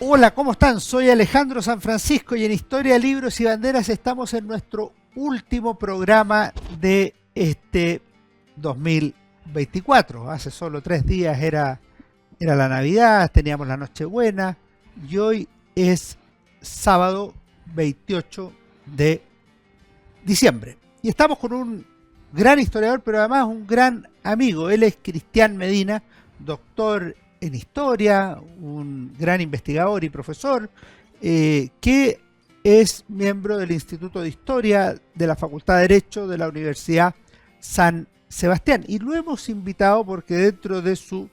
Hola, ¿cómo están? Soy Alejandro San Francisco y en Historia, Libros y Banderas estamos en nuestro último programa de este 2024. Hace solo 3 días era la Navidad, teníamos la Nochebuena y hoy es sábado 28 de diciembre. Y estamos con un gran historiador, pero además un gran amigo. Él es Cristian Medina, doctor en historia, un gran investigador y profesor, que es miembro del Instituto de Historia de la Facultad de Derecho de la Universidad San Sebastián. Y lo hemos invitado porque dentro de sus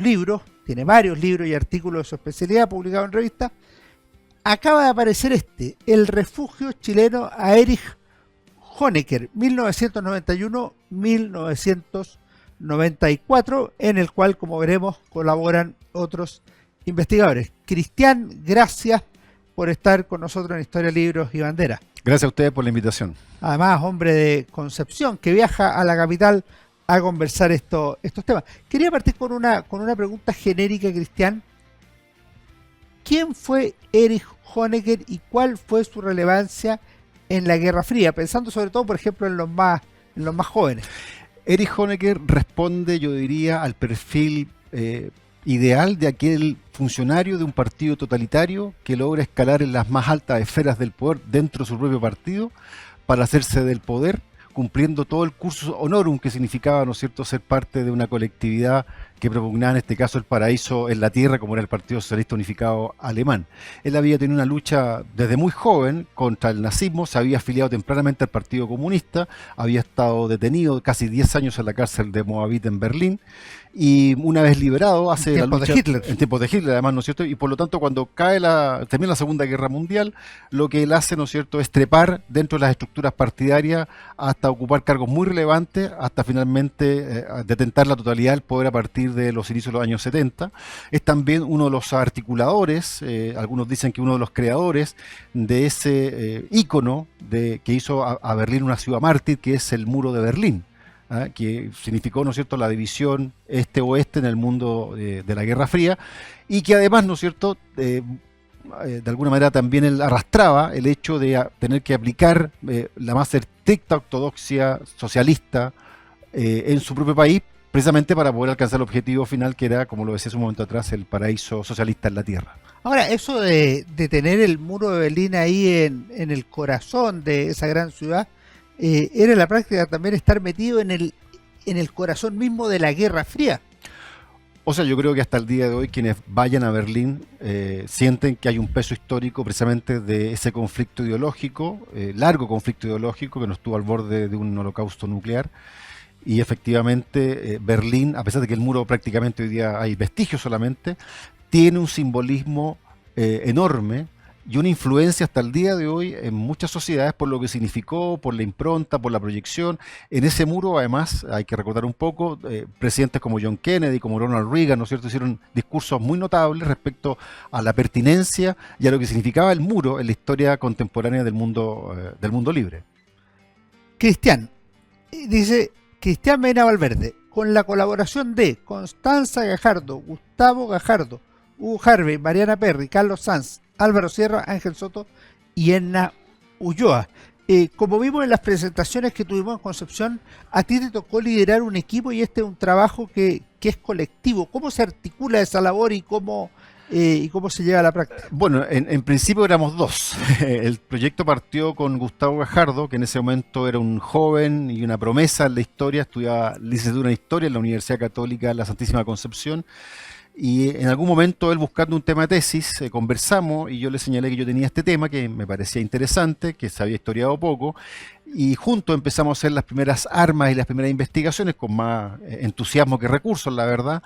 libros, tiene varios libros y artículos de su especialidad publicados en revistas, acaba de aparecer El refugio chileno a Erich Honecker, 1991-1994, en el cual, como veremos, colaboran otros investigadores. Cristian, gracias por estar con nosotros en Historia, Libros y Banderas. Gracias a ustedes por la invitación. Además, hombre de Concepción, que viaja a la capital a conversar estos temas. Quería partir con una pregunta genérica, Cristian. ¿Quién fue Erich Honecker y cuál fue su relevancia en la Guerra Fría? Pensando sobre todo, por ejemplo, en los más jóvenes. Erich Honecker responde, yo diría, al perfil ideal de aquel funcionario de un partido totalitario que logra escalar en las más altas esferas del poder dentro de su propio partido para hacerse del poder, cumpliendo todo el cursus honorum que significaba, ¿no es cierto?, ser parte de una colectividad que propugnaba en este caso el paraíso en la tierra, como era el Partido Socialista Unificado Alemán. Él había tenido una lucha desde muy joven contra el nazismo, se había afiliado tempranamente al Partido Comunista, había estado detenido casi 10 años en la cárcel de Moabit en Berlín, y una vez liberado hace la lucha en tiempos de Hitler, además, ¿no es cierto? Y por lo tanto, cuando termina la Segunda Guerra Mundial, lo que él hace, ¿no es cierto?, es trepar dentro de las estructuras partidarias hasta ocupar cargos muy relevantes, hasta finalmente detentar la totalidad del poder a partir de los inicios de los años 70. Es también uno de los articuladores, algunos dicen que uno de los creadores de ese ícono que hizo a Berlín una ciudad mártir, que es el Muro de Berlín, que significó, ¿no es cierto?, la división este-oeste en el mundo de la Guerra Fría, y que además, ¿no es cierto?, de alguna manera también él arrastraba el hecho de tener que aplicar la más estricta ortodoxia socialista en su propio país, precisamente para poder alcanzar el objetivo final, que era, como lo decía hace un momento atrás, el paraíso socialista en la tierra. Ahora, eso de tener el Muro de Berlín ahí en el corazón de esa gran ciudad, era en la práctica también estar metido en el corazón mismo de la Guerra Fría. O sea, yo creo que hasta el día de hoy quienes vayan a Berlín sienten que hay un peso histórico precisamente de ese conflicto ideológico, largo conflicto ideológico que nos estuvo al borde de un holocausto nuclear. Y efectivamente Berlín, a pesar de que el muro prácticamente hoy día hay vestigios solamente, tiene un simbolismo enorme y una influencia hasta el día de hoy en muchas sociedades por lo que significó, por la impronta, por la proyección. En ese muro, además, hay que recordar un poco, presidentes como John Kennedy, como Ronald Reagan, ¿no es cierto?, hicieron discursos muy notables respecto a la pertinencia y a lo que significaba el muro en la historia contemporánea del mundo libre. Cristian, dice Cristian Medina Valverde, con la colaboración de Constanza Gajardo, Gustavo Gajardo, Hugo Harvey, Mariana Perry, Carlos Sanz, Álvaro Sierra, Ángel Soto y Edna Ulloa. Como vimos en las presentaciones que tuvimos en Concepción, a ti te tocó liderar un equipo y este es un trabajo que es colectivo. ¿Cómo se articula esa labor y cómo se lleva a la práctica? Bueno, en principio éramos dos. El proyecto partió con Gustavo Gajardo, que en ese momento era un joven y una promesa en la historia, estudiaba licenciatura en Historia en la Universidad Católica de la Santísima Concepción. Y en algún momento él, buscando un tema de tesis, conversamos y yo le señalé que yo tenía este tema que me parecía interesante, que se había historiado poco, y juntos empezamos a hacer las primeras armas y las primeras investigaciones con más entusiasmo que recursos, la verdad.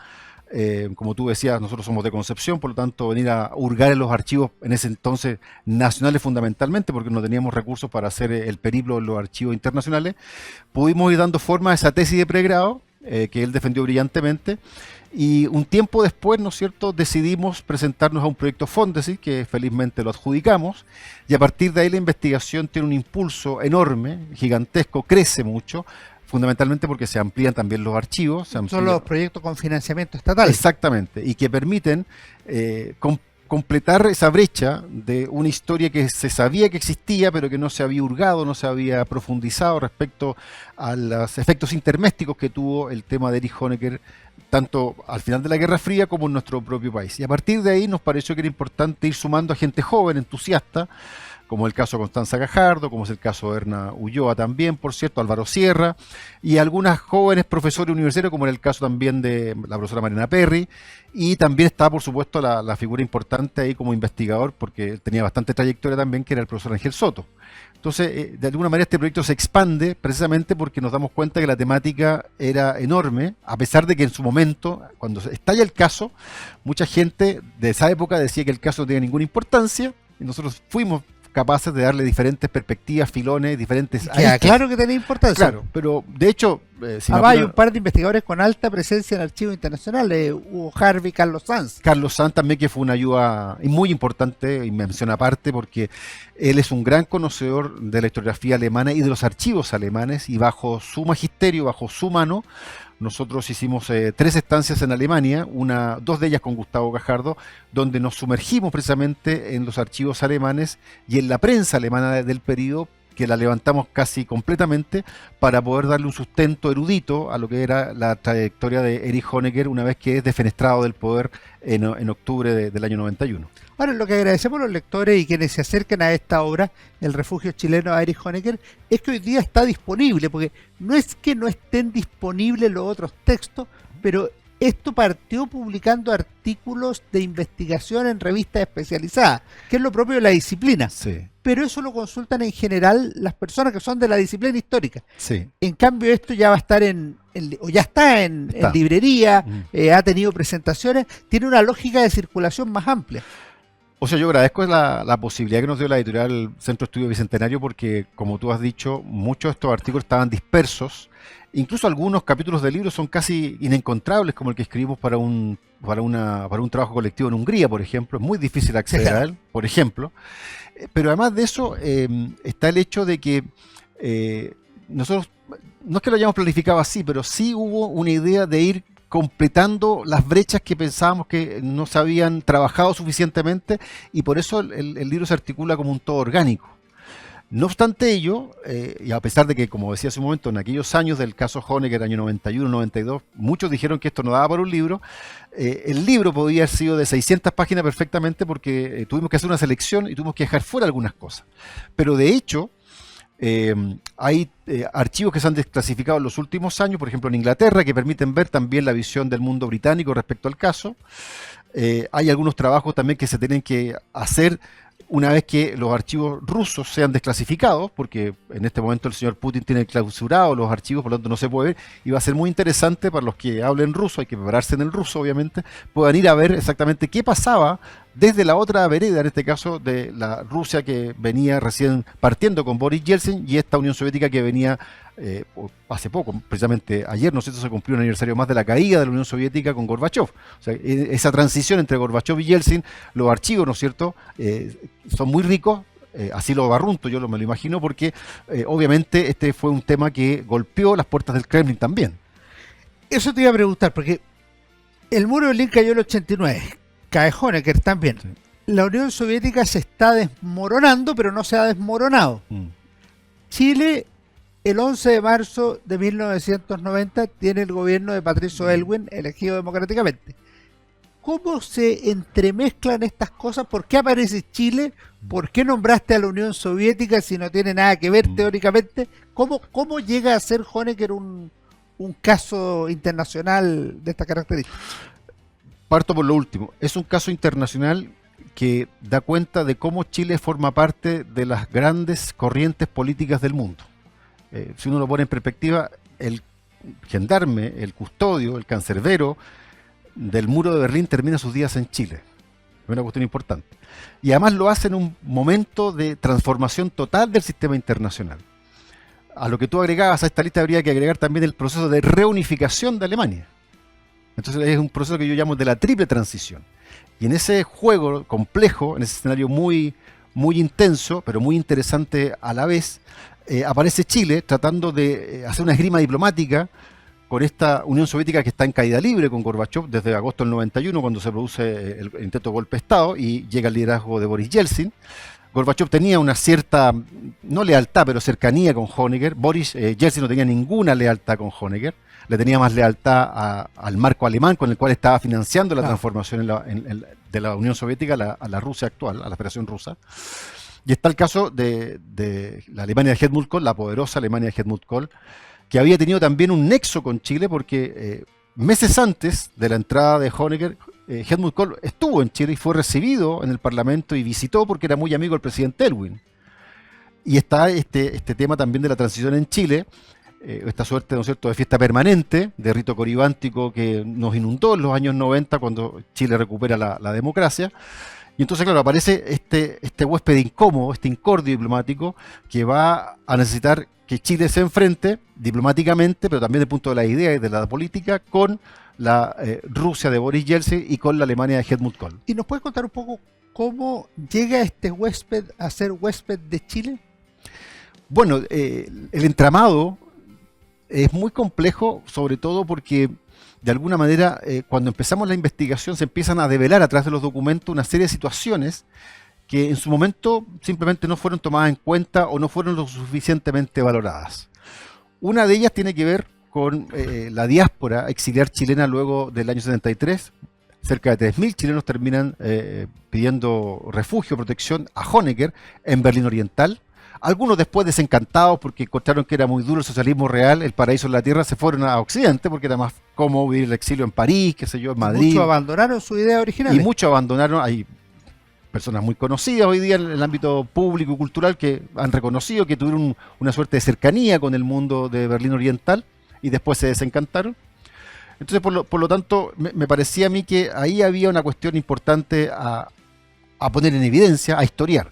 Como tú decías, nosotros somos de Concepción, por lo tanto venir a hurgar en los archivos en ese entonces nacionales fundamentalmente, porque no teníamos recursos para hacer el periplo en los archivos internacionales, pudimos ir dando forma a esa tesis de pregrado que él defendió brillantemente. Y un tiempo después, ¿no es cierto?, decidimos presentarnos a un proyecto Fondesis, que felizmente lo adjudicamos, y a partir de ahí la investigación tiene un impulso enorme, gigantesco, crece mucho, fundamentalmente porque se amplían también los archivos. Son los proyectos con financiamiento estatal. Exactamente, y que permiten completar esa brecha de una historia que se sabía que existía, pero que no se había hurgado, no se había profundizado respecto a los efectos intermésticos que tuvo el tema de Erich Honecker, tanto al final de la Guerra Fría como en nuestro propio país. Y a partir de ahí nos pareció que era importante ir sumando a gente joven, entusiasta, como el caso de Constanza Gajardo, como es el caso de Erna Ulloa también, por cierto, Álvaro Sierra, y algunas jóvenes profesores universitarios, como era el caso también de la profesora Mariana Perry, y también está, por supuesto, la figura importante ahí como investigador, porque tenía bastante trayectoria también, que era el profesor Ángel Soto. Entonces, de alguna manera este proyecto se expande precisamente porque nos damos cuenta que la temática era enorme, a pesar de que en su momento, cuando estalla el caso, mucha gente de esa época decía que el caso no tenía ninguna importancia, y nosotros fuimos capaces de darle diferentes perspectivas, filones, diferentes... Claro que tenía importancia. Claro, pero de hecho... hay un par de investigadores con alta presencia en archivos internacionales, Hugo Harvey, Carlos Sanz. Carlos Sanz también, que fue una ayuda muy importante, y mención aparte, porque él es un gran conocedor de la historiografía alemana y de los archivos alemanes, y bajo su magisterio, bajo su mano, nosotros hicimos 3 estancias en Alemania, 2 de ellas con Gustavo Gajardo, donde nos sumergimos precisamente en los archivos alemanes y en la prensa alemana del periodo, que la levantamos casi completamente para poder darle un sustento erudito a lo que era la trayectoria de Erich Honecker una vez que es defenestrado del poder en octubre del año 91. Ahora, lo que agradecemos a los lectores y quienes se acercan a esta obra, El refugio chileno a Erich Honecker, es que hoy día está disponible, porque no es que no estén disponibles los otros textos, pero esto partió publicando artículos de investigación en revistas especializadas, que es lo propio de la disciplina. Sí. Pero eso lo consultan en general las personas que son de la disciplina histórica. Sí. En cambio, esto ya va a estar en librería, ha tenido presentaciones, tiene una lógica de circulación más amplia. O sea, yo agradezco la posibilidad que nos dio la editorial Centro Estudio Bicentenario, porque, como tú has dicho, muchos de estos artículos estaban dispersos. Incluso algunos capítulos del libro son casi inencontrables, como el que escribimos para un trabajo colectivo en Hungría, por ejemplo. Es muy difícil acceder a él, por ejemplo. Pero además de eso, está el hecho de que nosotros, no es que lo hayamos planificado así, pero sí hubo una idea de ir completando las brechas que pensábamos que no se habían trabajado suficientemente, y por eso el libro se articula como un todo orgánico. No obstante ello, y a pesar de que, como decía hace un momento, en aquellos años del caso Honecker, año 91, 92, muchos dijeron que esto no daba para un libro, el libro podía haber sido de 600 páginas perfectamente, porque tuvimos que hacer una selección y tuvimos que dejar fuera algunas cosas. Pero de hecho, hay archivos que se han desclasificado en los últimos años, por ejemplo en Inglaterra, que permiten ver también la visión del mundo británico respecto al caso. Hay algunos trabajos también que se tienen que hacer una vez que los archivos rusos sean desclasificados, porque en este momento el señor Putin tiene clausurado los archivos, por lo tanto no se puede ver, y va a ser muy interesante para los que hablen ruso, hay que prepararse en el ruso obviamente, puedan ir a ver exactamente qué pasaba desde la otra vereda, en este caso de la Rusia que venía recién partiendo con Boris Yeltsin, y esta Unión Soviética que venía hace poco, precisamente ayer, ¿no es cierto?, se cumplió un aniversario más de la caída de la Unión Soviética con Gorbachev. O sea, esa transición entre Gorbachev y Yeltsin, los archivos, ¿no es cierto?, son muy ricos, así lo barrunto, yo me lo imagino, porque obviamente este fue un tema que golpeó las puertas del Kremlin también. Eso te iba a preguntar, porque el muro de Berlín cayó en el 89, cae Honecker también. Sí. La Unión Soviética se está desmoronando, pero no se ha desmoronado. Chile, el 11 de marzo de 1990, tiene el gobierno de Patricio Aylwin, elegido democráticamente. ¿Cómo se entremezclan estas cosas? ¿Por qué aparece Chile? ¿Por qué nombraste a la Unión Soviética si no tiene nada que ver teóricamente? ¿Cómo llega a ser Honecker un caso internacional de esta característica? Parto por lo último. Es un caso internacional que da cuenta de cómo Chile forma parte de las grandes corrientes políticas del mundo. Si uno lo pone en perspectiva, el gendarme, el custodio, el cancerbero del muro de Berlín termina sus días en Chile. Es una cuestión importante. Y además lo hace en un momento de transformación total del sistema internacional. A lo que tú agregabas a esta lista habría que agregar también el proceso de reunificación de Alemania. Entonces es un proceso que yo llamo de la triple transición. Y en ese juego complejo, en ese escenario muy, muy intenso, pero muy interesante a la vez, aparece Chile tratando de hacer una esgrima diplomática con esta Unión Soviética que está en caída libre con Gorbachev desde agosto del 91, cuando se produce el intento de golpe de Estado y llega el liderazgo de Boris Yeltsin. Gorbachev tenía una cierta, no lealtad, pero cercanía con Honecker. Boris Yeltsin no tenía ninguna lealtad con Honecker, le tenía más lealtad al marco alemán con el cual estaba financiando la transformación de la Unión Soviética a la Rusia actual, a la Federación Rusa. Y está el caso de la Alemania de Helmut Kohl, la poderosa Alemania de Helmut Kohl, que había tenido también un nexo con Chile porque meses antes de la entrada de Honecker, Helmut Kohl estuvo en Chile y fue recibido en el Parlamento y visitó porque era muy amigo del presidente Elwin. Y está este tema también de la transición en Chile, esta suerte, ¿no es cierto?, de fiesta permanente, de rito coribántico que nos inundó en los años 90 cuando Chile recupera la democracia. Y entonces, claro, aparece este huésped incómodo, este incordio diplomático que va a necesitar que Chile se enfrente diplomáticamente, pero también desde el punto de la idea y de la política, con la Rusia de Boris Yeltsin y con la Alemania de Helmut Kohl. ¿Y nos puede contar un poco cómo llega este huésped a ser huésped de Chile? Bueno, el entramado es muy complejo, sobre todo porque de alguna manera cuando empezamos la investigación se empiezan a develar a través de los documentos una serie de situaciones que en su momento simplemente no fueron tomadas en cuenta o no fueron lo suficientemente valoradas. Una de ellas tiene que ver con la diáspora exiliar chilena luego del año 73. Cerca de 3.000 chilenos terminan pidiendo refugio, protección a Honecker en Berlín Oriental. Algunos después desencantados porque encontraron que era muy duro el socialismo real, el paraíso en la tierra, se fueron a Occidente porque era más cómodo vivir el exilio en París, qué sé yo, en Madrid. Muchos abandonaron su idea original. Y muchos abandonaron, hay personas muy conocidas hoy día en el ámbito público y cultural que han reconocido que tuvieron una suerte de cercanía con el mundo de Berlín Oriental y después se desencantaron. Entonces, por lo tanto, me parecía a mí que ahí había una cuestión importante a poner en evidencia, a historiar.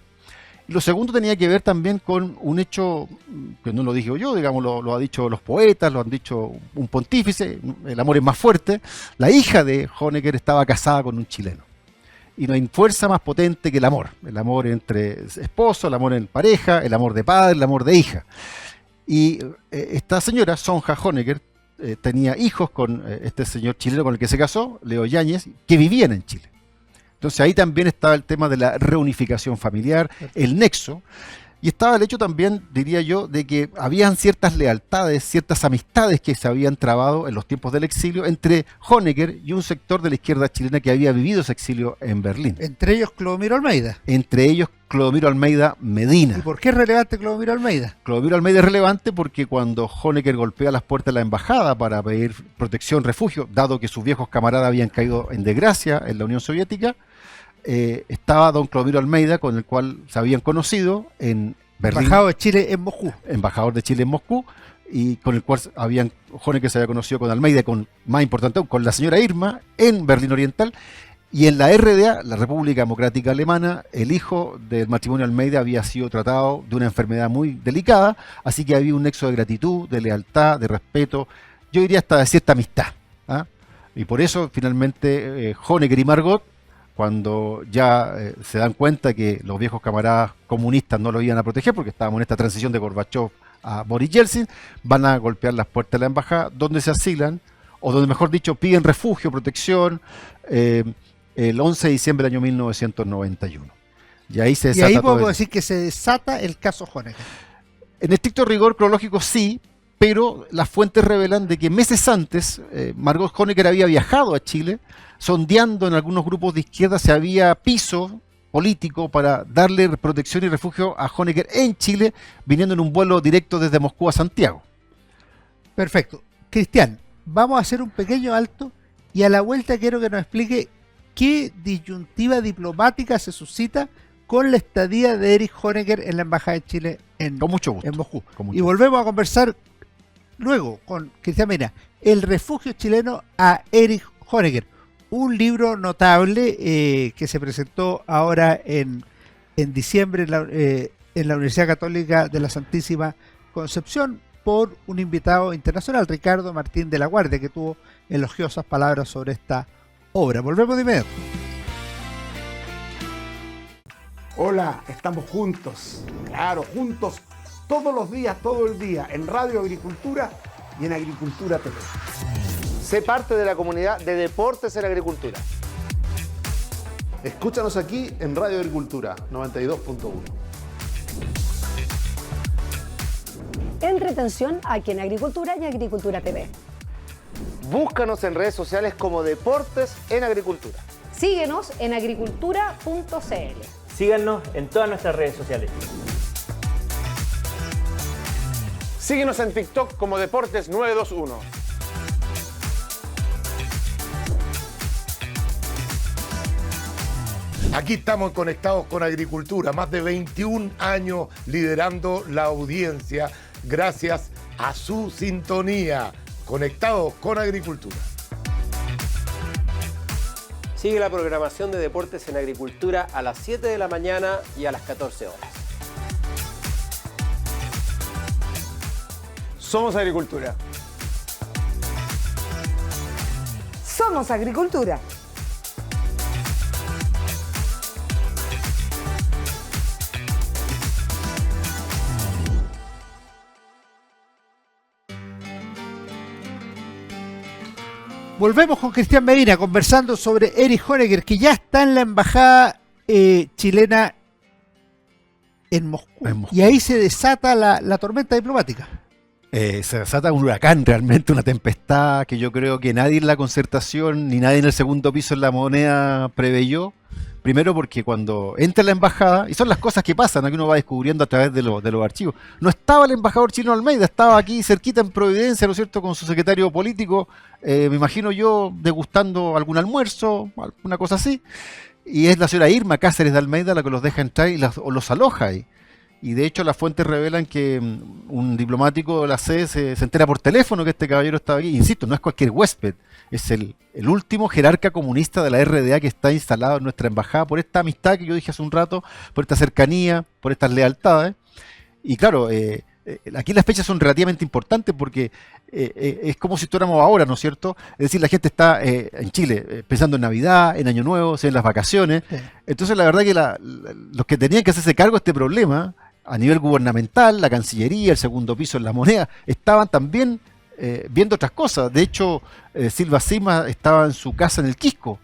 Y lo segundo tenía que ver también con un hecho que no lo dije yo, digamos, lo ha dicho los poetas, lo han dicho un pontífice, el amor es más fuerte. La hija de Honecker estaba casada con un chileno. Y no hay fuerza más potente que el amor entre esposo, el amor en pareja, el amor de padre, el amor de hija. Y esta señora, Sonja Honecker, tenía hijos con este señor chileno con el que se casó, Leo Yáñez, que vivían en Chile. Entonces ahí también estaba el tema de la reunificación familiar, el nexo, y estaba el hecho también, diría yo, de que habían ciertas lealtades, ciertas amistades que se habían trabado en los tiempos del exilio entre Honecker y un sector de la izquierda chilena que había vivido ese exilio en Berlín. Entre ellos Clodomiro Almeida. Entre ellos Clodomiro Almeida Medina. ¿Y por qué es relevante Clodomiro Almeida? Clodomiro Almeida es relevante porque cuando Honecker golpea las puertas de la embajada para pedir protección, refugio, dado que sus viejos camaradas habían caído en desgracia en la Unión Soviética, estaba don Clodomiro Almeida, con el cual se habían conocido en Berlín. Embajador de Chile en Moscú. Embajador de Chile en Moscú, y con el cual Honecker se había conocido con Almeida, con más importante aún, con la señora Irma en Berlín Oriental. Y en la RDA, la República Democrática Alemana, el hijo del matrimonio Almeida había sido tratado de una enfermedad muy delicada, así que había un nexo de gratitud, de lealtad, de respeto, yo diría hasta de cierta amistad. Y por eso finalmente Honecker y Margot, cuando ya se dan cuenta que los viejos camaradas comunistas no lo iban a proteger, porque estábamos en esta transición de Gorbachev a Boris Yeltsin, van a golpear las puertas de la embajada, donde se asilan, o donde mejor dicho piden refugio, protección, el 11 de diciembre del año 1991. Y ahí se desata. Y ahí podemos decir que se desata el caso Honecker. En estricto rigor cronológico sí, pero las fuentes revelan de que meses antes Margot Honecker había viajado a Chile, sondeando en algunos grupos de izquierda si había piso político para darle protección y refugio a Honecker en Chile, viniendo en un vuelo directo desde Moscú a Santiago. Perfecto. Cristian, vamos a hacer un pequeño alto y a la vuelta quiero que nos explique qué disyuntiva diplomática se suscita con la estadía de Erich Honecker en la Embajada de Chile en Moscú. Y volvemos a conversar luego con Cristian Mena, El refugio chileno a Erich Honecker, un libro notable que se presentó ahora en diciembre en la Universidad Católica de la Santísima Concepción por un invitado internacional, Ricardo Martín de la Guardia, que tuvo elogiosas palabras sobre esta obra. Volvemos de inmediato. Hola, estamos juntos, claro, juntos todos los días, todo el día, en Radio Agricultura y en Agricultura TV. Sé parte de la comunidad de Deportes en Agricultura. Escúchanos aquí en Radio Agricultura 92.1. Entretención aquí en Agricultura y Agricultura TV. Búscanos en redes sociales como Deportes en Agricultura. Síguenos en agricultura.cl. Síganos en todas nuestras redes sociales. Síguenos en TikTok como Deportes 921. Aquí estamos conectados con Agricultura, más de 21 años liderando la audiencia gracias a su sintonía. Conectados con Agricultura. Sigue la programación de Deportes en Agricultura a las 7 de la mañana y a las 14 horas. Somos Agricultura. Somos Agricultura. Volvemos con Cristian Medina conversando sobre Erich Honecker, que ya está en la embajada chilena en Moscú. Y ahí se desata la tormenta diplomática. Se desata un huracán realmente, una tempestad que yo creo que nadie en la concertación ni nadie en el segundo piso en la Moneda preveyó. Primero porque cuando entra en la embajada, y son las cosas que pasan, aquí uno va descubriendo a través de los archivos, no estaba el embajador chileno Almeida, estaba aquí cerquita en Providencia, ¿no es cierto?, con su secretario político, me imagino yo degustando algún almuerzo, alguna cosa así, y es la señora Irma Cáceres de Almeida la que los deja entrar y los aloja ahí. Y de hecho las fuentes revelan que un diplomático de la sede se entera por teléfono que este caballero estaba aquí. Insisto, no es cualquier huésped, es el último jerarca comunista de la RDA que está instalado en nuestra embajada por esta amistad que yo dije hace un rato, por esta cercanía, por estas lealtades. Y claro, aquí las fechas son relativamente importantes porque es como si estuviéramos ahora, ¿no es cierto? Es decir, la gente está en Chile pensando en Navidad, en Año Nuevo, en las vacaciones. Sí. Entonces la verdad que los que tenían que hacerse cargo de este problema a nivel gubernamental, la Cancillería, el segundo piso en la Moneda, estaban también viendo otras cosas. De hecho, Silva Sima estaba en su casa en el Quisco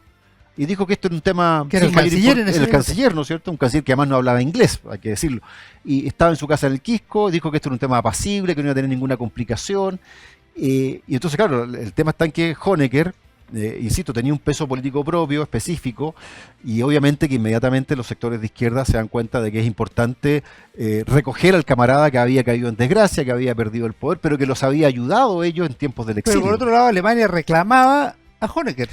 y dijo que esto era un tema... Que era el canciller en ese el canciller, ¿no es cierto? Un canciller que además no hablaba inglés, hay que decirlo. Y estaba en su casa en el Quisco, dijo que esto era un tema apacible, que no iba a tener ninguna complicación. Y entonces, claro, el tema está en que Honecker, insisto, tenía un peso político propio, específico, y obviamente que inmediatamente los sectores de izquierda se dan cuenta de que es importante recoger al camarada que había caído en desgracia, que había perdido el poder, pero que los había ayudado ellos en tiempos del exilio. Pero por otro lado, Alemania reclamaba a Honecker.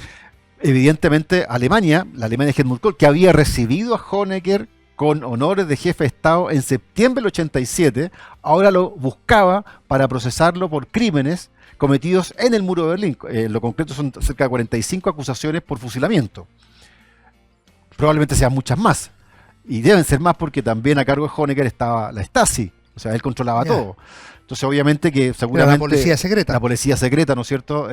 Evidentemente, Alemania, la Alemania de Helmut Kohl, que había recibido a Honecker con honores de jefe de Estado en septiembre del 87, ahora lo buscaba para procesarlo por crímenes cometidos en el muro de Berlín. En lo concreto son cerca de 45 acusaciones por fusilamiento. Probablemente sean muchas más. Y deben ser más porque también a cargo de Honecker estaba la Stasi. O sea, él controlaba todo. Entonces, obviamente que seguramente... la policía secreta. La policía secreta, ¿no es cierto?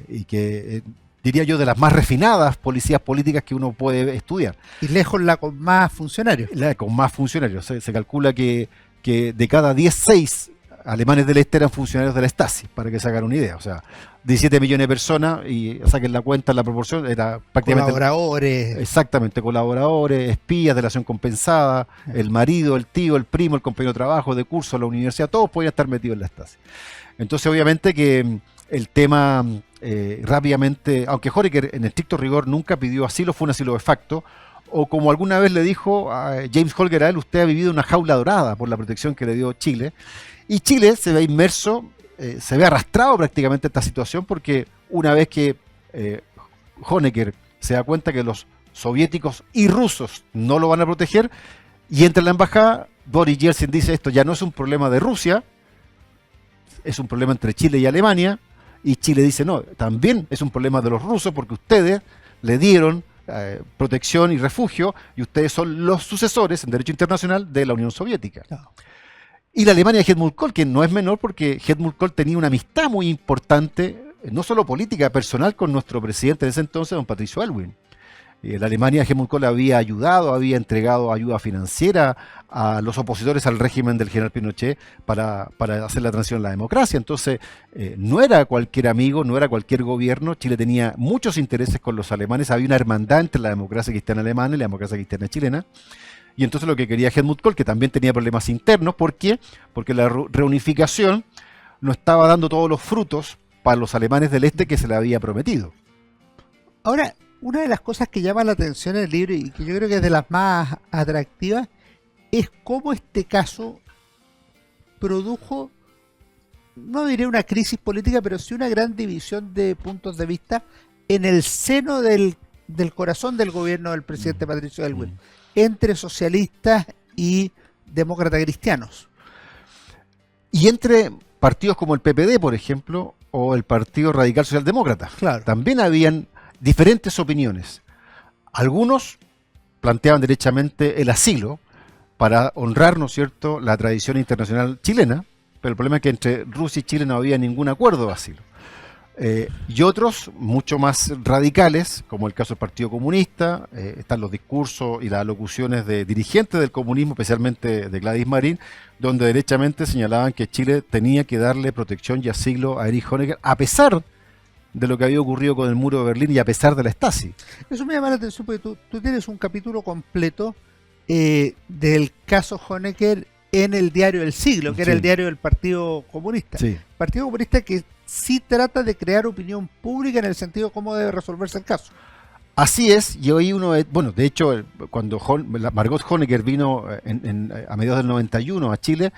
Y que... diría yo, de las más refinadas policías políticas que uno puede estudiar. Y lejos la con más funcionarios. La con más funcionarios. Se calcula que de cada 10, 6 alemanes del este eran funcionarios de la Stasi, para que se hagan una idea. O sea, 17 millones de personas, y saquen la cuenta, la proporción, era prácticamente... Colaboradores. Exactamente, colaboradores, espías, delación compensada, el marido, el tío, el primo, el compañero de trabajo, de curso, la universidad, todos podían estar metidos en la Stasi. Entonces, obviamente que el tema... rápidamente, aunque Honecker en estricto rigor nunca pidió asilo, fue un asilo de facto, o como alguna vez le dijo a James Holger a él, usted ha vivido una jaula dorada por la protección que le dio Chile, y Chile se ve inmerso, se ve arrastrado prácticamente a esta situación, porque una vez que Honecker se da cuenta que los soviéticos y rusos no lo van a proteger, y entra en la embajada, Boris Yeltsin dice, esto ya no es un problema de Rusia, es un problema entre Chile y Alemania. Y Chile dice, no, también es un problema de los rusos porque ustedes le dieron protección y refugio y ustedes son los sucesores en derecho internacional de la Unión Soviética. No. Y la Alemania de Helmut Kohl, que no es menor porque Helmut Kohl tenía una amistad muy importante, no solo política, personal con nuestro presidente de ese entonces, don Patricio Aylwin. La Alemania de Helmut Kohl había ayudado, había entregado ayuda financiera a los opositores al régimen del general Pinochet para hacer la transición a la democracia. Entonces, no era cualquier amigo, no era cualquier gobierno. Chile tenía muchos intereses con los alemanes, había una hermandad entre la democracia cristiana alemana y la democracia cristiana chilena. Y entonces lo que quería Helmut Kohl, que también tenía problemas internos, ¿por qué? Porque la reunificación no estaba dando todos los frutos para los alemanes del este que se le había prometido. Ahora, una de las cosas que llama la atención en el libro y que yo creo que es de las más atractivas es cómo este caso produjo, no diré una crisis política, pero sí una gran división de puntos de vista en el seno del corazón del gobierno del presidente Patricio Aylwin, entre socialistas y demócratas cristianos. Y entre partidos como el PPD, por ejemplo, o el Partido Radical Socialdemócrata. Claro. También habían diferentes opiniones. Algunos planteaban derechamente el asilo para honrar, ¿no es cierto?, la tradición internacional chilena, pero el problema es que entre Rusia y Chile no había ningún acuerdo de asilo. Y otros, mucho más radicales, como el caso del Partido Comunista, están los discursos y las alocuciones de dirigentes del comunismo, especialmente de Gladys Marín, donde derechamente señalaban que Chile tenía que darle protección y asilo a Erich Honecker, a pesar de lo que había ocurrido con el muro de Berlín y a pesar de la Stasi. Eso me llama la atención porque tú tienes un capítulo completo del caso Honecker en el diario El Siglo, que era el diario del Partido Comunista. Sí. El Partido Comunista que sí trata de crear opinión pública en el sentido de cómo debe resolverse el caso. Así es, y hoy de hecho, cuando Margot Honecker vino a mediados del 91 a Chile,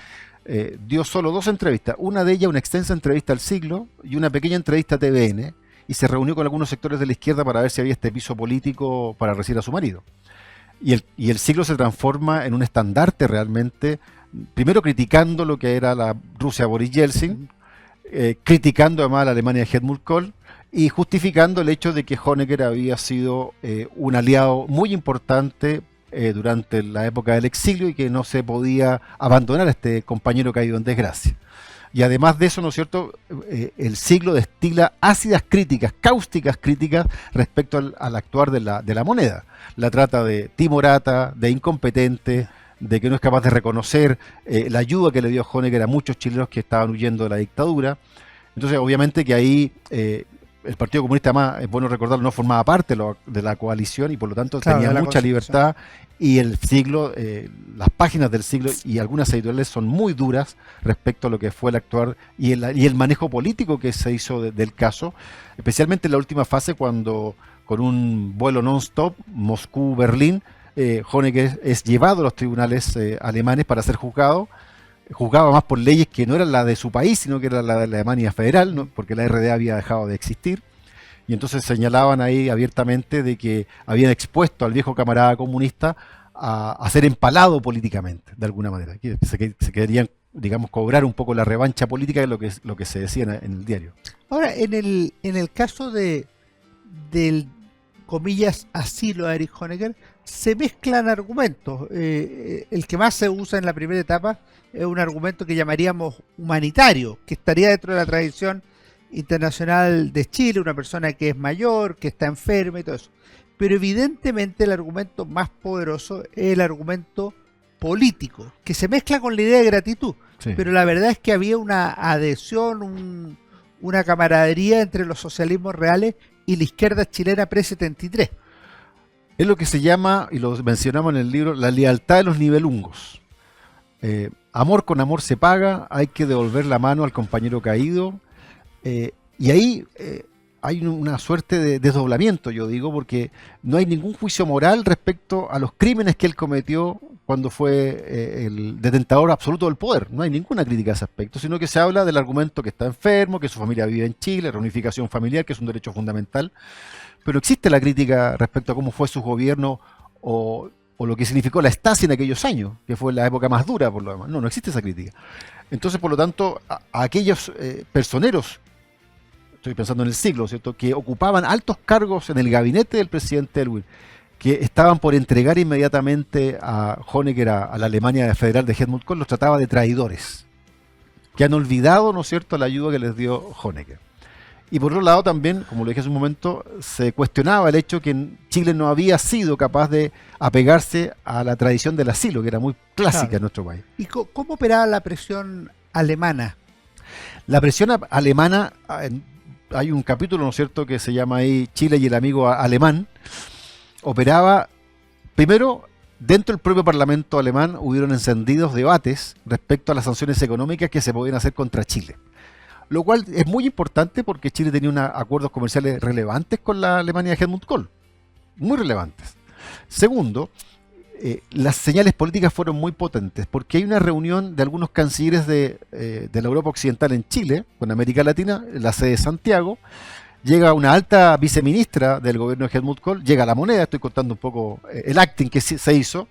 dio solo 2 entrevistas, una de ellas una extensa entrevista al Siglo y una pequeña entrevista a TVN, y se reunió con algunos sectores de la izquierda para ver si había este piso político para recibir a su marido. Y el Siglo se transforma en un estandarte realmente, primero criticando lo que era la Rusia Boris Yeltsin, criticando además a la Alemania de Helmut Kohl y justificando el hecho de que Honecker había sido un aliado muy importante durante la época del exilio y que no se podía abandonar a este compañero caído en desgracia. Y además de eso, ¿no es cierto?, el Siglo destila ácidas críticas, cáusticas críticas respecto al actuar de la moneda. La trata de timorata, de incompetente, de que no es capaz de reconocer la ayuda que le dio Honecker a muchos chilenos que estaban huyendo de la dictadura. Entonces, obviamente que ahí el Partido Comunista, además, es bueno recordarlo, no formaba parte de la coalición y por lo tanto tenía mucha libertad. Y el Siglo, las páginas del Siglo y algunas editoriales son muy duras respecto a lo que fue el actuar y el manejo político que se hizo del caso, especialmente en la última fase cuando con un vuelo non-stop Moscú-Berlín, Honecker es llevado a los tribunales alemanes para ser juzgado. Juzgaba más por leyes que no eran la de su país, sino que era la de la Alemania federal, ¿no?, porque la RDA había dejado de existir. Y entonces señalaban ahí abiertamente de que habían expuesto al viejo camarada comunista a ser empalado políticamente, de alguna manera. Que se querían, digamos, cobrar un poco la revancha política de lo que se decía en el diario. Ahora, en el caso del comillas asilo a Erich Honecker, se mezclan argumentos. El que más se usa en la primera etapa es un argumento que llamaríamos humanitario, que estaría dentro de la tradición internacional de Chile, una persona que es mayor, que está enferma y todo eso. Pero evidentemente el argumento más poderoso es el argumento político, que se mezcla con la idea de gratitud. Sí. Pero la verdad es que había una adhesión, una camaradería entre los socialismos reales y la izquierda chilena pre-73. Es lo que se llama, y lo mencionamos en el libro, la lealtad de los nivelungos. Amor con amor se paga, hay que devolver la mano al compañero caído. Y ahí hay una suerte de desdoblamiento, yo digo, porque no hay ningún juicio moral respecto a los crímenes que él cometió cuando fue el detentador absoluto del poder. No hay ninguna crítica a ese aspecto, sino que se habla del argumento que está enfermo, que su familia vive en Chile, reunificación familiar, que es un derecho fundamental. Pero existe la crítica respecto a cómo fue su gobierno o lo que significó la Stasi en aquellos años, que fue la época más dura por lo demás. No existe esa crítica. Entonces, por lo tanto, a aquellos personeros, estoy pensando en el Siglo, ¿cierto?, que ocupaban altos cargos en el gabinete del presidente Aylwin, que estaban por entregar inmediatamente a Honecker a la Alemania federal de Helmut Kohl, los trataba de traidores, que han olvidado, ¿no es cierto?, la ayuda que les dio Honecker. Y por otro lado también, como lo dije hace un momento, se cuestionaba el hecho que Chile no había sido capaz de apegarse a la tradición del asilo, que era muy clásica en nuestro país. ¿Y cómo operaba la presión alemana? La presión alemana, hay un capítulo, ¿no es cierto?, que se llama ahí Chile y el amigo alemán, operaba, primero, dentro del propio Parlamento alemán hubieron encendidos debates respecto a las sanciones económicas que se podían hacer contra Chile. Lo cual es muy importante porque Chile tenía acuerdos comerciales relevantes con la Alemania de Helmut Kohl, muy relevantes. Segundo, las señales políticas fueron muy potentes porque hay una reunión de algunos cancilleres de la Europa Occidental en Chile, con América Latina, en la sede de Santiago. Llega una alta viceministra del gobierno de Helmut Kohl, llega La Moneda, estoy contando un poco el acting que se hizo,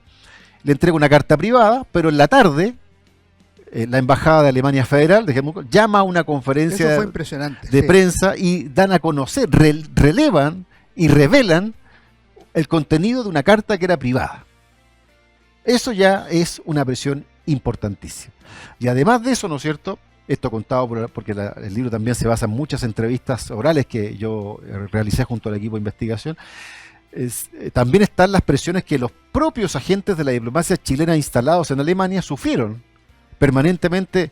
le entrega una carta privada, pero en la tarde la Embajada de Alemania Federal de Helmut Kohl llama a una conferencia Eso fue impresionante, de sí. prensa y dan a conocer, relevan y revelan el contenido de una carta que era privada. Eso ya es una presión importantísima. Y además de eso, ¿no es cierto?, esto contado porque el libro también se basa en muchas entrevistas orales que yo realicé junto al equipo de investigación. También están las presiones que los propios agentes de la diplomacia chilena instalados en Alemania sufrieron permanentemente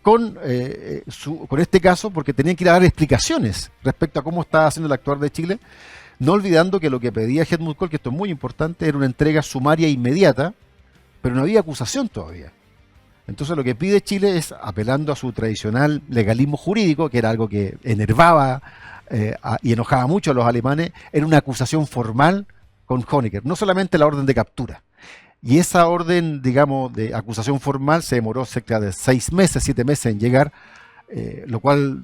con este caso, porque tenían que ir a dar explicaciones respecto a cómo estaba haciendo el actuar de Chile, no olvidando que lo que pedía Helmut Kohl, que esto es muy importante, era una entrega sumaria e inmediata, pero no había acusación todavía. Entonces lo que pide Chile es, apelando a su tradicional legalismo jurídico, que era algo que enervaba y enojaba mucho a los alemanes, era una acusación formal con Honecker, no solamente la orden de captura. Y esa orden, digamos, de acusación formal se demoró cerca de 6 meses, 7 meses en llegar, lo cual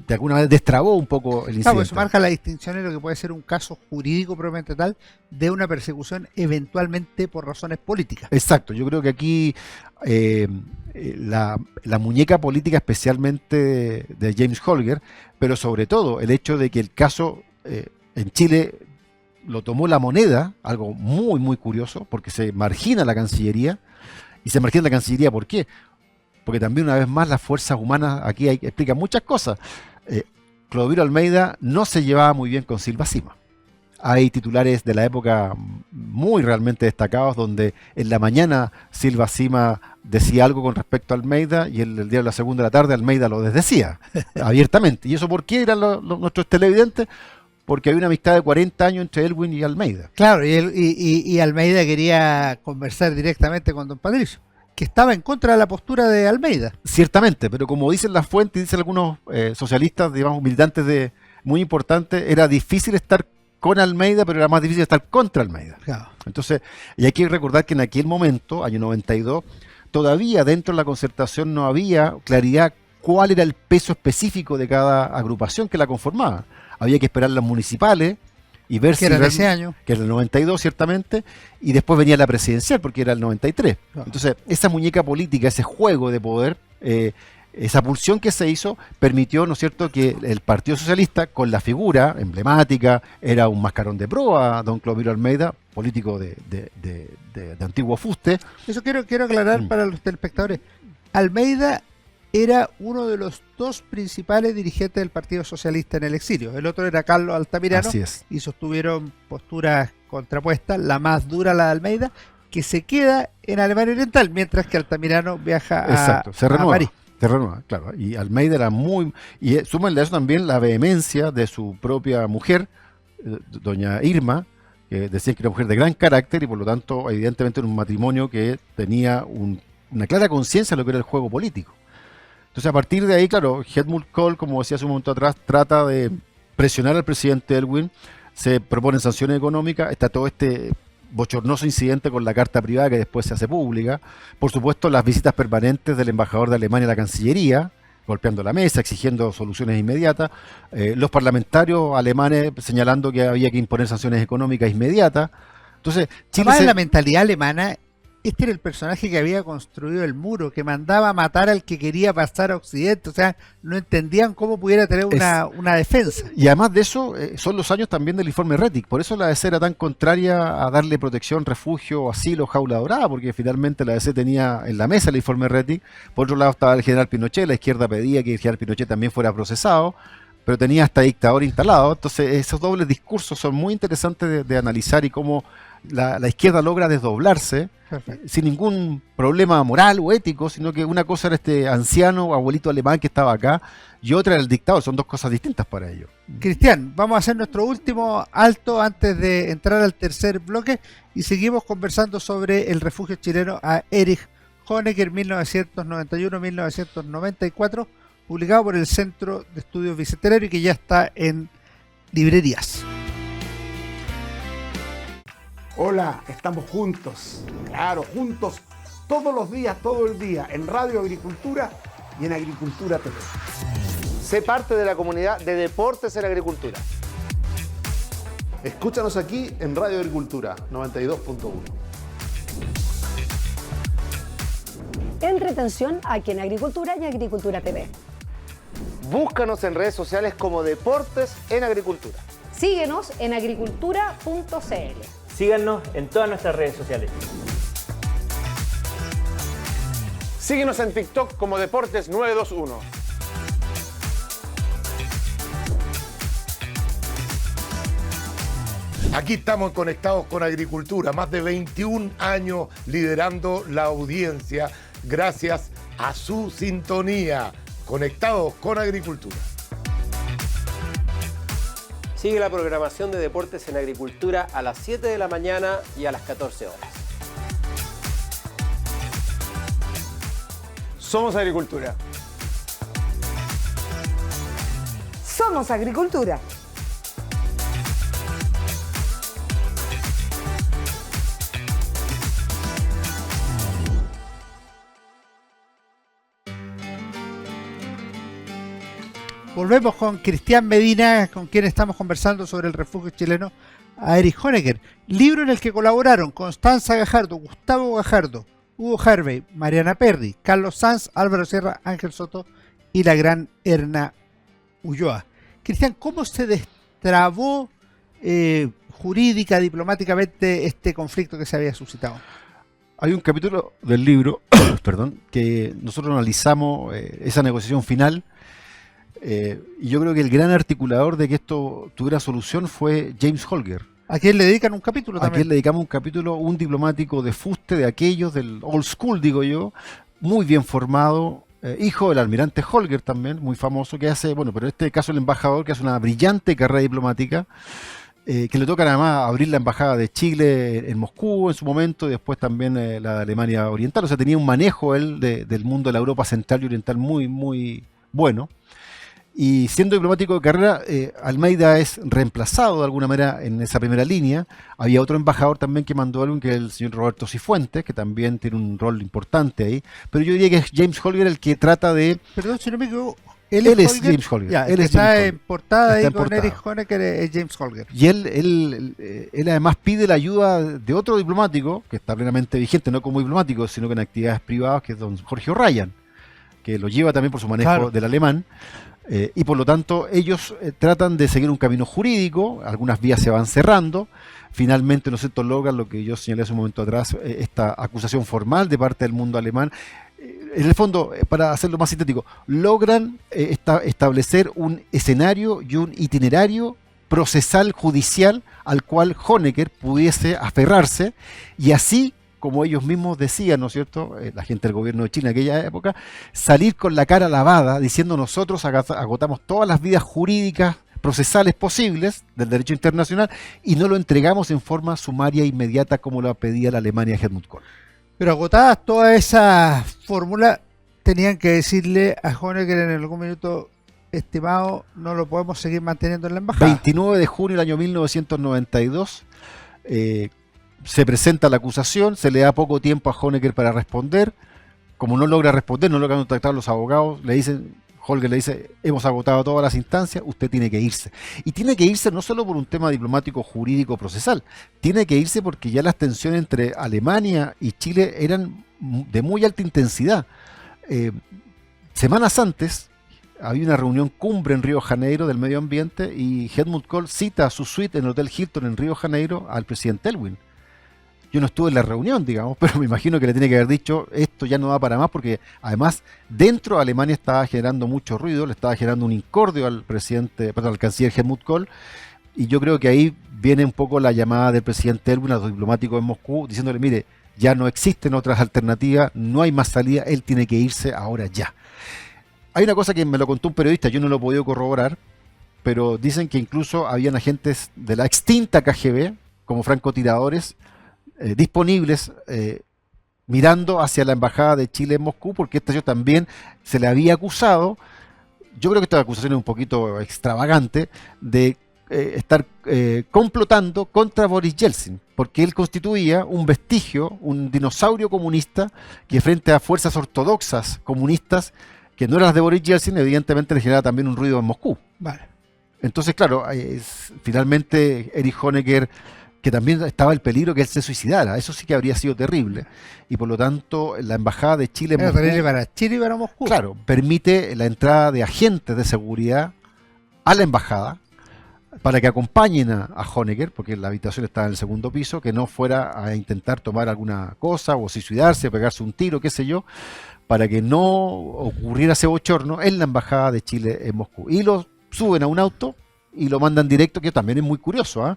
de alguna manera destrabó un poco el incidente. Claro, eso marca la distinción en lo que puede ser un caso jurídico propiamente tal de una persecución eventualmente por razones políticas. Exacto, yo creo que aquí la muñeca política especialmente de James Holger, pero sobre todo el hecho de que el caso en Chile lo tomó La Moneda, algo muy muy curioso, porque se margina la Cancillería, y se margina la Cancillería, ¿por qué? Porque también una vez más las fuerzas humanas aquí explican muchas cosas. Clodomiro Almeida no se llevaba muy bien con Silva Sima. Hay titulares de la época muy realmente destacados donde en la mañana Silva Sima decía algo con respecto a Almeida y el día de la segunda de la tarde Almeida lo desdecía abiertamente. ¿Y eso por qué eran nuestros televidentes? Porque hay una amistad de 40 años entre Elwin y Almeida. Claro, y Almeida quería conversar directamente con don Patricio, que estaba en contra de la postura de Almeida. Ciertamente, pero como dicen las fuentes, dicen algunos socialistas, digamos, militantes muy importantes, era difícil estar con Almeida, pero era más difícil estar contra Almeida. Claro. Entonces, y hay que recordar que en aquel momento, año 92, todavía dentro de la concertación no había claridad cuál era el peso específico de cada agrupación que la conformaba. Había que esperar las municipales y ver que era ese año, que era el 92 ciertamente, y después venía la presidencial porque era el 93. Claro. Entonces, esa muñeca política, ese juego de poder, esa pulsión que se hizo permitió, ¿no es cierto?, que el Partido Socialista, con la figura emblemática, era un mascarón de proa, don Clodomiro Almeida, político de antiguo fuste. Eso quiero aclarar para los telespectadores. Almeida era uno de los 2 principales dirigentes del Partido Socialista en el exilio. El otro era Carlos Altamirano. Así es. Y sostuvieron posturas contrapuestas, la más dura, la de Almeida, que se queda en Alemania Oriental, mientras que Altamirano viaja a París. Se renueva, claro. Y Almeida era muy... Y súmenle a eso también la vehemencia de su propia mujer, doña Irma, que decía que era una mujer de gran carácter y por lo tanto, evidentemente, era un matrimonio que tenía una clara conciencia de lo que era el juego político. Entonces, a partir de ahí, claro, Helmut Kohl, como decía hace un momento atrás, trata de presionar al presidente Elwin, se proponen sanciones económicas, está todo este bochornoso incidente con la carta privada que después se hace pública, por supuesto las visitas permanentes del embajador de Alemania a la Cancillería, golpeando la mesa, exigiendo soluciones inmediatas, los parlamentarios alemanes señalando que había que imponer sanciones económicas inmediatas. Entonces, Chile en la mentalidad alemana, este era el personaje que había construido el muro, que mandaba a matar al que quería pasar a Occidente, o sea, no entendían cómo pudiera tener una defensa. Y además de eso, son los años también del informe Rettig, por eso la DC era tan contraria a darle protección, refugio, asilo, jaula dorada, porque finalmente la DC tenía en la mesa el informe Rettig. Por otro lado estaba el general Pinochet, la izquierda pedía que el general Pinochet también fuera procesado, pero tenía hasta dictador instalado. Entonces esos dobles discursos son muy interesantes de analizar y cómo la izquierda logra desdoblarse sin ningún problema moral o ético, sino que una cosa era este anciano abuelito alemán que estaba acá y otra era el dictador. Son dos cosas distintas para ellos. Cristian, vamos a hacer nuestro último alto antes de entrar al tercer bloque y seguimos conversando sobre el refugio chileno a Erich Honecker 1991-1994, publicado por el Centro de Estudios Bicentenario y que ya está en librerías. Hola, estamos juntos, claro, juntos todos los días, todo el día, en Radio Agricultura y en Agricultura TV. Sé parte de la comunidad de Deportes en Agricultura. Escúchanos aquí en Radio Agricultura 92.1. Entretención aquí en Agricultura y Agricultura TV. Búscanos en redes sociales como Deportes en Agricultura. Síguenos en agricultura.cl. Síganos en todas nuestras redes sociales. Síguenos en TikTok como Deportes 921. Aquí estamos conectados con Agricultura, más de 21 años liderando la audiencia gracias a su sintonía. Conectados con Agricultura. Sigue la programación de Deportes en Agricultura a las 7 de la mañana y a las 14 horas. Somos Agricultura. Somos Agricultura. Volvemos con Cristian Medina, con quien estamos conversando sobre el refugio chileno a Erich Honecker, libro en el que colaboraron Constanza Gajardo, Gustavo Gajardo, Hugo Harvey, Mariana Perry, Carlos Sanz, Álvaro Sierra, Ángel Soto y la gran Erna Ulloa. Cristian, ¿cómo se destrabó jurídica, diplomáticamente este conflicto que se había suscitado? Hay un capítulo del libro, perdón, que nosotros analizamos esa negociación final. Y yo creo que el gran articulador de que esto tuviera solución fue James Holger. ¿A quién le dedican un capítulo también? A quien le dedicamos un capítulo, un diplomático de fuste de aquellos, del old school, digo yo, muy bien formado, hijo del almirante Holger también, muy famoso, que hace, bueno, pero en este caso el embajador, que hace una brillante carrera diplomática, que le toca además abrir la embajada de Chile en Moscú en su momento, y después también la de Alemania Oriental. O sea, tenía un manejo él del mundo de la Europa Central y Oriental muy, muy bueno. Y siendo diplomático de carrera, Almeida es reemplazado de alguna manera en esa primera línea. Había otro embajador también que mandó algo, que es el señor Roberto Cifuentes, que también tiene un rol importante ahí. Pero yo diría que es James Holger el que trata de... Perdón, si no me equivoco, él es James Holger. Ya, él es está James en Holger. portada ahí Está en con portada. Erich Honecker, es James Holger. Y él además pide la ayuda de otro diplomático, que está plenamente vigente, no como diplomático, sino que en actividades privadas, que es don Jorge O'Ryan, que lo lleva también por su manejo Claro. del alemán. Y por lo tanto ellos tratan de seguir un camino jurídico, algunas vías se van cerrando, finalmente, ¿no es cierto?, logran lo que yo señalé hace un momento atrás, esta acusación formal de parte del mundo alemán. En el fondo, para hacerlo más sintético, logran establecer un escenario y un itinerario procesal judicial al cual Honecker pudiese aferrarse, y así, como ellos mismos decían, ¿no es cierto?, la gente del gobierno de China en aquella época, salir con la cara lavada, diciendo nosotros agotamos todas las vías jurídicas procesales posibles del derecho internacional y no lo entregamos en forma sumaria e inmediata como lo pedía la Alemania de Helmut Kohl. Pero agotadas todas esas fórmulas, tenían que decirle a Honecker en algún minuto: estimado, no lo podemos seguir manteniendo en la embajada. 29 de junio del año 1992, se presenta la acusación, se le da poco tiempo a Honecker para responder. Como no logra responder, no logran contactar a los abogados, Holger le dice: hemos agotado todas las instancias, usted tiene que irse. Y tiene que irse no solo por un tema diplomático, jurídico, procesal, tiene que irse porque ya las tensiones entre Alemania y Chile eran de muy alta intensidad. Semanas antes había una reunión cumbre en Río de Janeiro del medio ambiente y Helmut Kohl cita a su suite en el Hotel Hilton en Río de Janeiro al presidente Elwin. Yo no estuve en la reunión, digamos, pero me imagino que le tiene que haber dicho, esto ya no va para más, porque además dentro de Alemania estaba generando mucho ruido, le estaba generando un incordio al al canciller Helmut Kohl, y yo creo que ahí viene un poco la llamada del presidente Elwin a los diplomáticos en Moscú, diciéndole, mire, ya no existen otras alternativas, no hay más salida, él tiene que irse ahora ya. Hay una cosa que me lo contó un periodista, yo no lo he podido corroborar, pero dicen que incluso habían agentes de la extinta KGB, como francotiradores, disponibles mirando hacia la embajada de Chile en Moscú, porque esta yo también se le había acusado, yo creo que esta acusación es un poquito extravagante, de estar complotando contra Boris Yeltsin, porque él constituía un vestigio, un dinosaurio comunista, que frente a fuerzas ortodoxas comunistas, que no eran las de Boris Yeltsin, evidentemente le generaba también un ruido en Moscú. Vale. Entonces, claro, finalmente Erich Honecker, que también estaba el peligro que él se suicidara, eso sí que habría sido terrible, y por lo tanto la embajada de Chile en Moscú, terrible para Chile y para Moscú. claro, permite la entrada de agentes de seguridad a la embajada para que acompañen a Honecker, porque la habitación estaba en el segundo piso, que no fuera a intentar tomar alguna cosa o suicidarse, pegarse un tiro, qué sé yo, para que no ocurriera ese bochorno en la embajada de Chile en Moscú. Y lo suben a un auto y lo mandan directo, que también es muy curioso, ¿eh?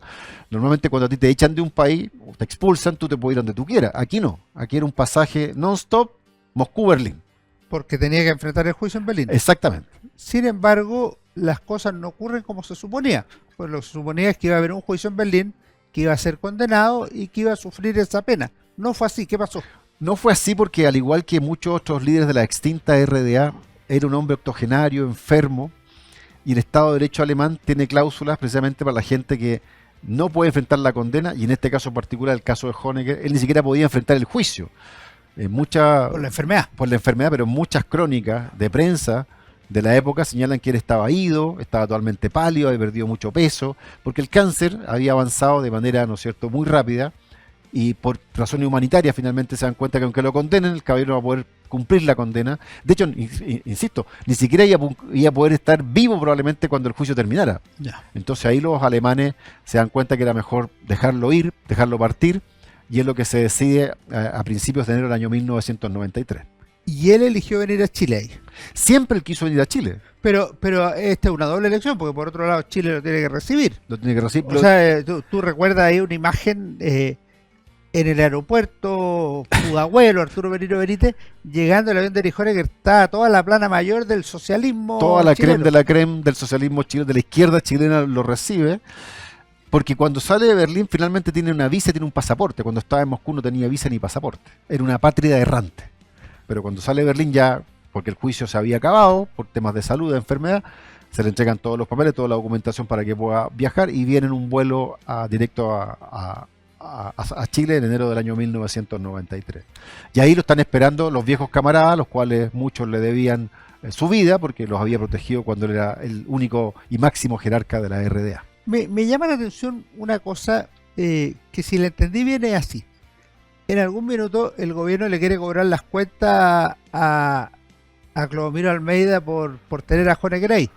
Normalmente cuando a ti te echan de un país, o te expulsan, tú te puedes ir donde tú quieras. Aquí no, aquí era un pasaje non-stop Moscú-Berlín. Porque tenía que enfrentar el juicio en Berlín. Exactamente. Sin embargo, las cosas no ocurren como se suponía. Pues lo que se suponía es que iba a haber un juicio en Berlín, que iba a ser condenado y que iba a sufrir esa pena. No fue así. ¿Qué pasó? No fue así porque, al igual que muchos otros líderes de la extinta RDA, era un hombre octogenario, enfermo, y el Estado de Derecho alemán tiene cláusulas precisamente para la gente que no puede enfrentar la condena, y en este caso particular, el caso de Honecker, él ni siquiera podía enfrentar el juicio. Por la enfermedad. Por la enfermedad, pero muchas crónicas de prensa de la época señalan que él estaba ido, estaba totalmente pálido, había perdido mucho peso, porque el cáncer había avanzado de manera, ¿no es cierto?, muy rápida, y por razones humanitarias finalmente se dan cuenta que aunque lo condenen, el caballero no va a poder cumplir la condena. De hecho, insisto, ni siquiera iba a poder estar vivo probablemente cuando el juicio terminara. Ya. Entonces ahí los alemanes se dan cuenta que era mejor dejarlo ir, dejarlo partir, y es lo que se decide a principios de enero del año 1993. Y él eligió venir a Chile ahí. Siempre él quiso venir a Chile. Pero esta es una doble elección, porque por otro lado Chile lo tiene que recibir. Lo tiene que recibir. O sea, tú recuerdas ahí una imagen en el aeropuerto Pudahuelo, Arturo Merino Benítez, llegando el avión de Erich Honecker, que está toda la plana mayor del socialismo toda la chileno. creme de la creme del socialismo chileno, de la izquierda chilena lo recibe, porque cuando sale de Berlín finalmente tiene una visa, tiene un pasaporte. Cuando estaba en Moscú no tenía visa ni pasaporte, era una patria errante. Pero cuando sale de Berlín ya, porque el juicio se había acabado, por temas de salud, de enfermedad, se le entregan todos los papeles, toda la documentación para que pueda viajar, y viene en un vuelo directo a Chile en enero del año 1993. Y ahí lo están esperando los viejos camaradas, los cuales muchos le debían su vida, porque los había protegido cuando él era el único y máximo jerarca de la RDA. Me llama la atención una cosa que, si la entendí bien, es así. En algún minuto el gobierno le quiere cobrar las cuentas a Clodomiro Almeida por tener a Honecker ahí,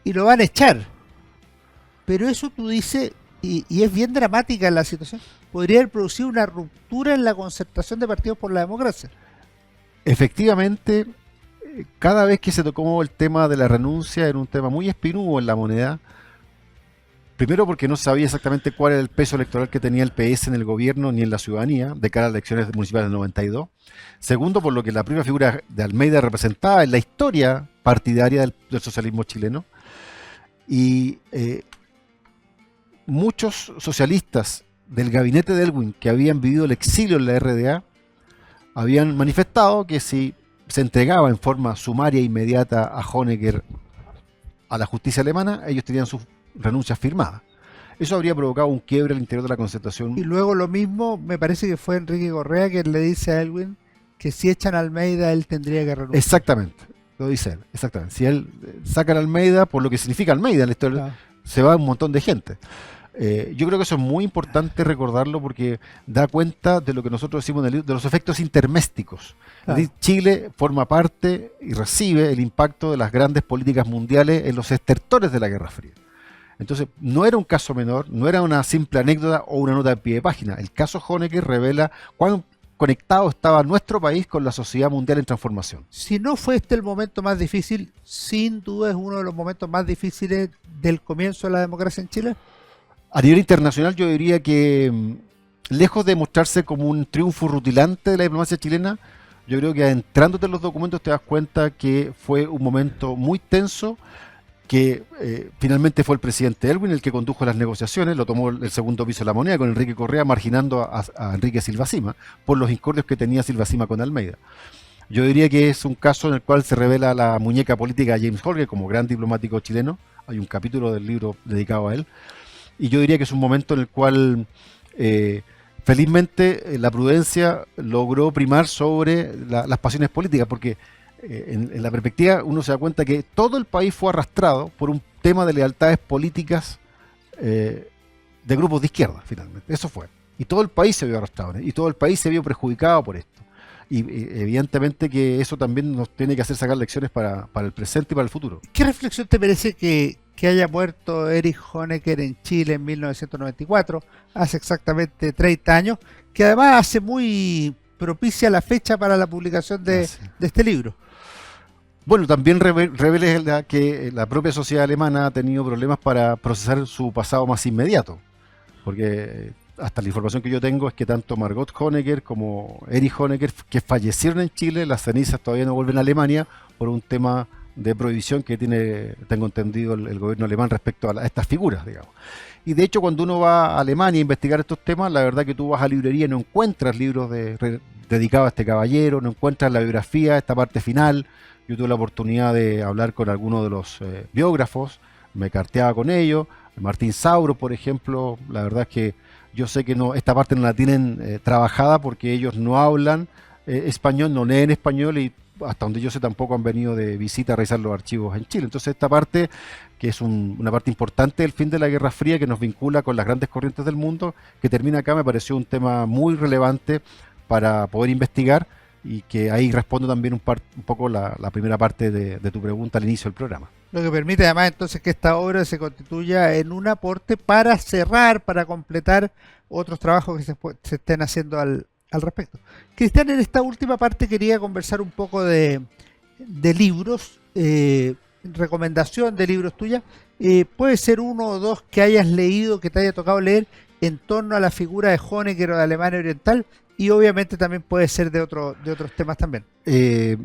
y lo van a echar. Pero eso tú dices, y es bien dramática la situación, podría haber producido una ruptura en la concertación de partidos por la democracia. Efectivamente, cada vez que se tocó el tema de la renuncia, era un tema muy espinudo en la moneda. Primero porque no sabía exactamente cuál era el peso electoral que tenía el PS en el gobierno ni en la ciudadanía de cara a las elecciones municipales del 92. Segundo, por lo que la primera figura de Almeida representaba en la historia partidaria del socialismo chileno. Y muchos socialistas del gabinete de Elwin, que habían vivido el exilio en la RDA, habían manifestado que si se entregaba en forma sumaria e inmediata a Honecker a la justicia alemana, ellos tenían sus renuncias firmadas. Eso habría provocado un quiebre al interior de la concertación. Y luego lo mismo, me parece que fue Enrique Correa quien le dice a Elwin que si echan a Almeida él tendría que renunciar. Exactamente, lo dice él, exactamente. Si él saca a Almeida, por lo que significa Almeida en la historia, claro, se va un montón de gente. Yo creo que eso es muy importante recordarlo, porque da cuenta de lo que nosotros decimos en el libro, de los efectos intermésticos. Claro. Chile forma parte y recibe el impacto de las grandes políticas mundiales en los estertores de la Guerra Fría. Entonces, no era un caso menor, no era una simple anécdota o una nota de pie de página. El caso Honecker revela cuán conectado estaba nuestro país con la sociedad mundial en transformación. Si no fue este el momento más difícil, sin duda es uno de los momentos más difíciles del comienzo de la democracia en Chile. A nivel internacional, yo diría que, lejos de mostrarse como un triunfo rutilante de la diplomacia chilena, yo creo que adentrándote en los documentos te das cuenta que fue un momento muy tenso, que finalmente fue el presidente Elwin el que condujo las negociaciones, lo tomó el segundo piso de la moneda con Enrique Correa, marginando a Enrique Silva Sima por los incordios que tenía Silva Sima con Almeida. Yo diría que es un caso en el cual se revela la muñeca política de James Holger como gran diplomático chileno. Hay un capítulo del libro dedicado a él. Y yo diría que es un momento en el cual felizmente la prudencia logró primar sobre las pasiones políticas, porque en la perspectiva uno se da cuenta que todo el país fue arrastrado por un tema de lealtades políticas de grupos de izquierda, finalmente. Eso fue. Y todo el país se vio arrastrado, y todo el país se vio perjudicado por esto. Y evidentemente que eso también nos tiene que hacer sacar lecciones para el presente y para el futuro. ¿Qué reflexión te merece que haya muerto Erich Honecker en Chile en 1994, hace exactamente 30 años, que además hace muy propicia la fecha para la publicación de este libro? Bueno, también revela que la propia sociedad alemana ha tenido problemas para procesar su pasado más inmediato, porque hasta la información que yo tengo es que tanto Margot Honecker como Erich Honecker, que fallecieron en Chile, las cenizas todavía no vuelven a Alemania por un tema de prohibición que tiene, tengo entendido, el gobierno alemán respecto a estas figuras, digamos. Y de hecho, cuando uno va a Alemania a investigar estos temas, la verdad que tú vas a librería y no encuentras libros dedicados a este caballero, no encuentras la biografía, esta parte final. Yo tuve la oportunidad de hablar con algunos de los biógrafos, me carteaba con ellos. Martín Sauro, por ejemplo, la verdad es que yo sé que no, esta parte no la tienen trabajada porque ellos no hablan español, no leen español, y hasta donde yo sé tampoco han venido de visita a revisar los archivos en Chile. Entonces esta parte, que es una parte importante del fin de la Guerra Fría, que nos vincula con las grandes corrientes del mundo, que termina acá, me pareció un tema muy relevante para poder investigar, y que ahí respondo también un poco la primera parte de tu pregunta al inicio del programa. Lo que permite además entonces que esta obra se constituya en un aporte para cerrar, para completar otros trabajos que se estén haciendo al respecto. Cristian, en esta última parte quería conversar un poco de libros, recomendación de libros tuyas. Puede ser uno o dos que hayas leído, que te haya tocado leer en torno a la figura de Honecker o de Alemania Oriental, y obviamente también puede ser de otros temas también.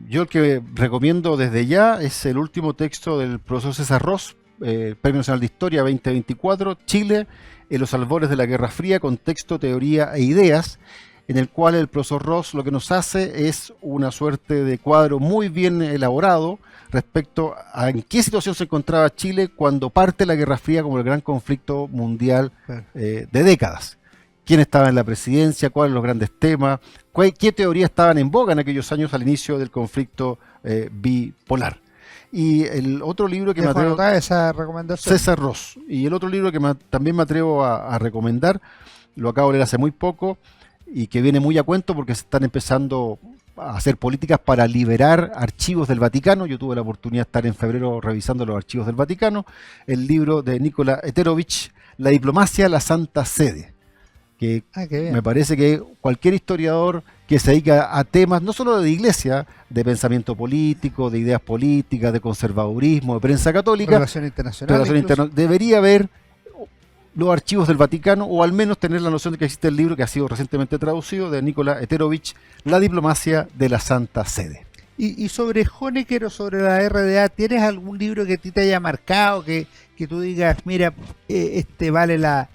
Yo el que recomiendo desde ya es el último texto del profesor César Ross, Premio Nacional de Historia 2024, Chile en los albores de la Guerra Fría, contexto, teoría e ideas, en el cual el profesor Ross lo que nos hace es una suerte de cuadro muy bien elaborado respecto a en qué situación se encontraba Chile cuando parte la Guerra Fría como el gran conflicto mundial de décadas. ¿Quién estaba en la presidencia? ¿Cuáles los grandes temas? ¿Qué teorías estaban en boga en aquellos años al inicio del conflicto bipolar? Y el otro libro que me atrevo... esa recomendación. César Ross. Y el otro libro que también me atrevo a recomendar, lo acabo de leer hace muy poco, y que viene muy a cuento porque se están empezando a hacer políticas para liberar archivos del Vaticano. Yo tuve la oportunidad de estar en febrero revisando los archivos del Vaticano. El libro de Nikola Eterovich, La diplomacia, la Santa Sede. Que me parece que cualquier historiador que se dedica a temas no solo de iglesia, de pensamiento político, de ideas políticas, de conservadurismo, de prensa católica, relación internacional, debería ver los archivos del Vaticano, o al menos tener la noción de que existe el libro que ha sido recientemente traducido de Nikola Eterovich, La diplomacia de la Santa Sede. Y sobre Honecker o sobre la RDA, ¿tienes algún libro que a ti te haya marcado, que tú digas, mira, este vale la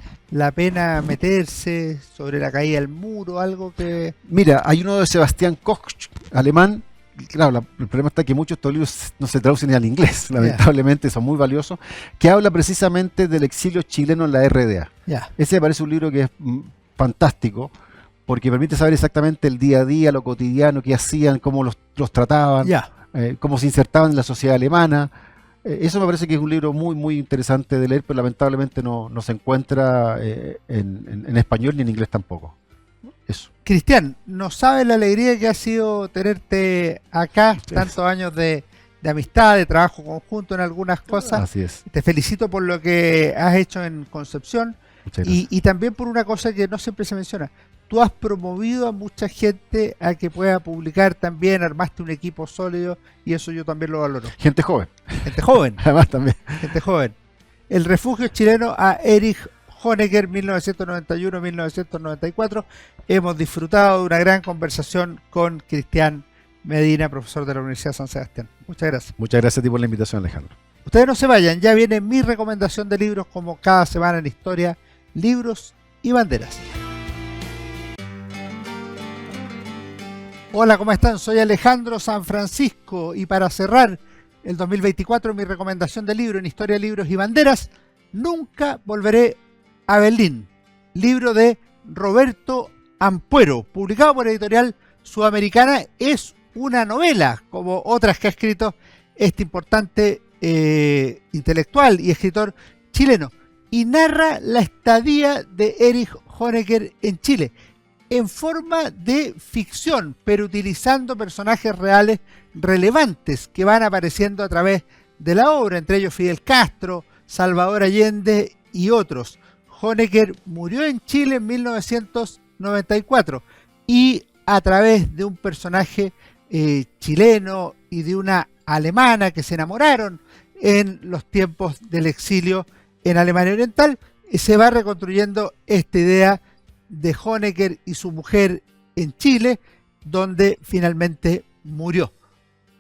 pena meterse, sobre la caída del muro, algo que...? Mira, hay uno de Sebastián Koch, alemán. Claro, el problema está que muchos de estos libros no se traducen ni al inglés, lamentablemente, son muy valiosos, que habla precisamente del exilio chileno en la RDA. Ese me parece un libro que es fantástico, porque permite saber exactamente el día a día, lo cotidiano, qué hacían, cómo los trataban, cómo se insertaban en la sociedad alemana. Eso me parece que es un libro muy, muy interesante de leer, pero lamentablemente no se encuentra en español ni en inglés tampoco. Eso. Cristian, no sabes la alegría que ha sido tenerte acá, tantos años de de amistad, de trabajo conjunto en algunas cosas. Así es. Te felicito por lo que has hecho en Concepción Muchas gracias. y también por una cosa que no siempre se menciona. Tú has promovido a mucha gente a que pueda publicar también, armaste un equipo sólido y eso yo también lo valoro. Gente joven. Gente joven. Además también. Gente joven. El refugio chileno a Erich Honecker, 1991-1994. Hemos disfrutado de una gran conversación con Cristian Medina, profesor de la Universidad de San Sebastián. Muchas gracias. Muchas gracias a ti por la invitación, Alejandro. Ustedes no se vayan, ya viene mi recomendación de libros como cada semana en Historia, Libros y Banderas. Hola, ¿cómo están? Soy Alejandro San Francisco y para cerrar el 2024 mi recomendación de libro en Historia, Libros y Banderas, Nunca volveré a Berlín, libro de Roberto Ampuero, publicado por Editorial Sudamericana. Es una novela, como otras que ha escrito este importante intelectual y escritor chileno, y narra la estadía de Erich Honecker en Chile, en forma de ficción, pero utilizando personajes reales relevantes que van apareciendo a través de la obra, entre ellos Fidel Castro, Salvador Allende y otros. Honecker murió en Chile en 1994 y a través de un personaje chileno y de una alemana que se enamoraron en los tiempos del exilio en Alemania Oriental, se va reconstruyendo esta idea de Honecker y su mujer en Chile, donde finalmente murió.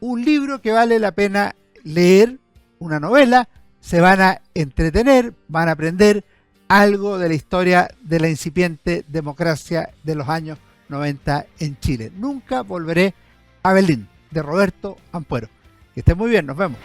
Un libro que vale la pena leer, una novela, se van a entretener, van a aprender algo de la historia de la incipiente democracia de los años 90 en Chile. Nunca volveré a Berlín, de Roberto Ampuero. Que estén muy bien, nos vemos.